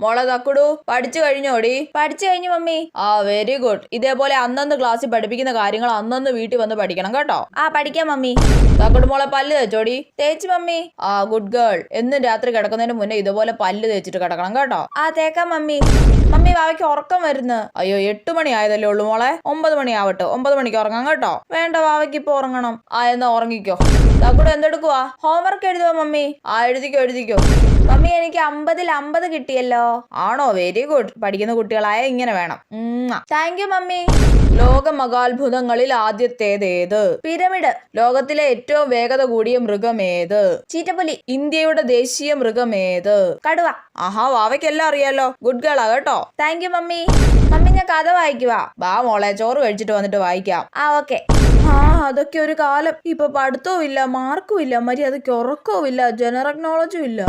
മോളെ തക്കുടു പഠിച്ചു കഴിഞ്ഞോടി? പഠിച്ചു കഴിഞ്ഞു മമ്മി. ആ വെരി ഗുഡ്. ഇതേപോലെ അന്നന്ന് ക്ലാസ്സിൽ പഠിപ്പിക്കുന്ന കാര്യങ്ങൾ അന്നന്ന് വീട്ടിൽ വന്ന് പഠിക്കണം കേട്ടോ. ആ പഠിക്കാം മമ്മി. തക്കുടു മോളെ പല്ല് തേച്ചോടി? തേച്ചു മമ്മി. ആ ഗുഡ് ഗേൾ. എന്നും രാത്രി കിടക്കുന്നതിന് മുന്നേ ഇതുപോലെ പല്ല് തേച്ചിട്ട് കിടക്കണം കേട്ടോ. ആ തേക്കാം മമ്മി. മമ്മി വാവയ്ക്ക് ഉറക്കം വരുന്നു. അയ്യോ 8 മണി ആയതല്ലേ ഉള്ളൂ മോളെ. 9 മണി ആവട്ടെ. 9 മണിക്ക് ഉറങ്ങാം കേട്ടോ. വേണ്ട വാവയ്ക്ക് ഇപ്പൊ ഉറങ്ങണം. ആ എന്നാ ഉറങ്ങിക്കോ. തക്കുടു എന്തെടുക്കുവാ? ഹോംവർക്ക് എഴുതുവാ മമ്മി. ആ എഴുതിക്കോ. മമ്മി എനിക്ക് 50ൽ 50 കിട്ടിയല്ലോ. ആണോ? Very good. പഠിക്കുന്ന കുട്ടികളായ ഇങ്ങനെ വേണം. Thank you mummy. ലോക മഹാത്ഭുതങ്ങളിൽ ആദ്യത്തേതേത്? പിരമിഡ്. ലോകത്തിലെ ഏറ്റവും വേഗത കൂടിയ മൃഗമേത്? ചീറ്റപ്പുലി. ഇന്ത്യയുടെ ദേശീയ മൃഗമേത്? കടുവ. ആഹാ വാവയ്ക്കെല്ലാം അറിയാലോ. ഗുഡ് ഗേളാ കേട്ടോ. Thank you mummy. മമ്മി ഞാൻ കഥ വായിക്കുവാ. വാ മോളെ ചോറ് കഴിച്ചിട്ട് വന്നിട്ട് വായിക്കാം. ആ ഓക്കെ. അതൊക്കെ ഒരു കാലം. ഇപ്പൊ പഠിത്തവും ഇല്ല, മാർക്കും ഇല്ല, മര്യാദയ്ക്ക് ഉറക്കവും ഇല്ല, ജനറൽ നോളജും ഇല്ല.